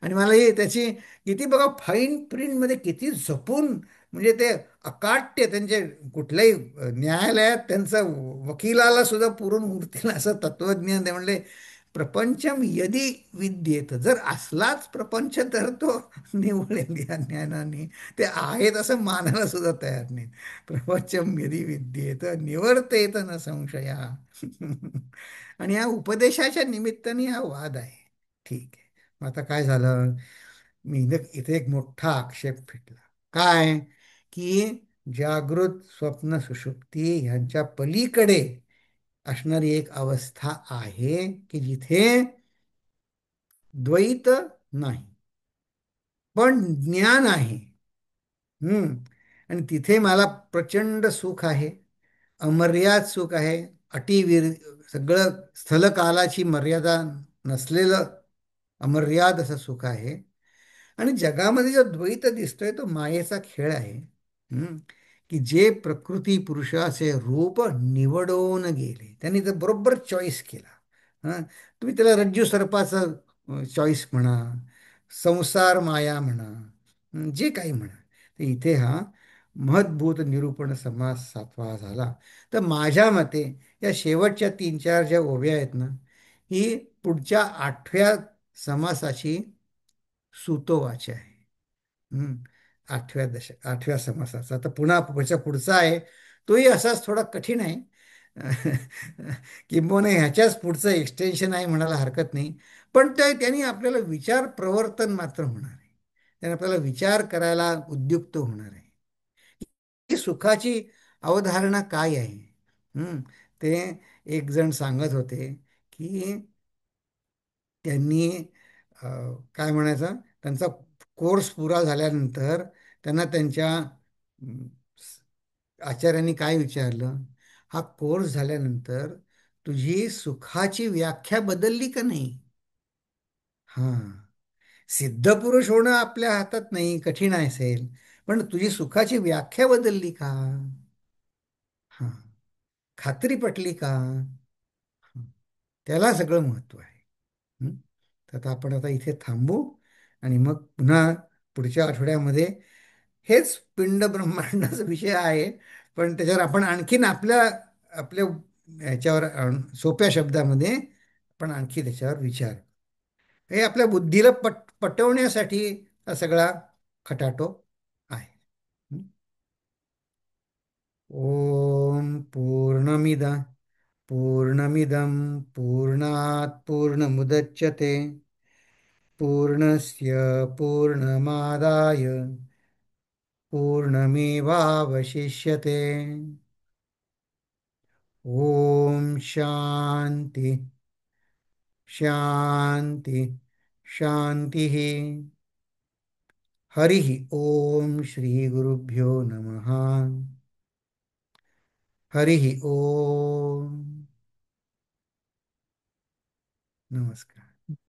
Speaker 3: आणि मला हे त्याची किती बघा फाईन प्रिंटमध्ये किती जपून, म्हणजे ते अकाट्य त्यांचे कुठल्याही न्यायालयात त्यांचं वकिलाला सुद्धा पुरून उरतील असं तत्वज्ञान ते म्हणले. प्रपंचम यदि विद्येत, जर असलाच प्रपंच तर तो निवळेल या ज्ञानाने. ते आहेत असं मानायला सुद्धा तयार नाही. प्रपंचम यदि विद्येत निवर्तेत न संशया. आणि या उपदेशाच्या निमित्ताने हा वाद आहे. ठीक आहे. मग आता काय झालं, मी इथे एक मोठा आक्षेप फेकला. काय, की जागृत स्वप्न सुषुप्ती ह्यांच्या पलीकडे असणारी एक अवस्था आहे की जिथे द्वैत नाही पण ज्ञान आहे. हम्म आणि तिथे मला प्रचंड सुख आहे, अमर्याद सुख आहे. सगळं स्थलकालाची मर्यादा नसलेलं अमर्याद असं सुख आहे. आणि जगामध्ये जो द्वैत दिसतोय तो मायेचा खेळ आहे. हम्म. की जे प्रकृती पुरुषाचे रूप निवडून गेले, त्यांनी तर बरोबर चॉईस केला. हां, तुम्ही त्याला रज्जू सर्पाचं चॉईस म्हणा, संसार माया म्हणा, जे काही म्हणा. तर इथे हा महद्भूत निरूपण समास 7वा झाला. तर माझ्या मते या शेवटच्या 3-4 ज्या ओव्या आहेत ना, ही पुढच्या 8व्या समासाची सुतोवाच आहे. हम्म. 8व्या समासाचा. आता पुढचा आहे, तोही असाच थोडा कठीण आहे. किंबहुना ह्याच्याच पुढचं एक्सटेन्शन आहे म्हणायला हरकत नाही. पण त्यांनी आपल्याला विचार प्रवर्तन मात्र होणार आहे. त्याने आपल्याला विचार करायला उद्युक्त होणार आहे की सुखाची अवधारणा काय आहे. ते एक जण सांगत होते की त्यांनी अ, काय म्हणायचं, त्यांचा कोर्स पुरा झाल्यानंतर त्यांना त्यांच्या आचार्यांनी काय विचारलं, हा कोर्स झाल्यानंतर तुझी सुखाची व्याख्या बदलली का नाही? हा, सिद्ध पुरुष होणं आपल्या हातात नाही, कठीण असेल, पण तुझी सुखाची व्याख्या बदलली का? हा, खात्री पटली का? हं. त्याला सगळं महत्व आहे. हं? तर आता आपण आता इथे थांबू आणि मग पुन्हा पुढच्या आठवड्यामध्ये हेच पिंड ब्रह्मांडाचा विषय आहे, पण त्याच्यावर आपण आणखीन आपल्या आपल्या ह्याच्यावर सोप्या शब्दामध्ये आपण आणखी त्याच्यावर विचार, हे आपल्या बुद्धीला पटवण्यासाठी हा सगळा खटाटोप आहे. हं? ओम पूर्णमिदं पूर्णात् पूर्णमुदच्यते पूर्णस्य पूर्णमादाय पूर्णमेवावशिष्यते. ओम शांती शांती शांती. हरि ओम श्री गुरुभ्यो नमः. हरि ओम. नमस्कार.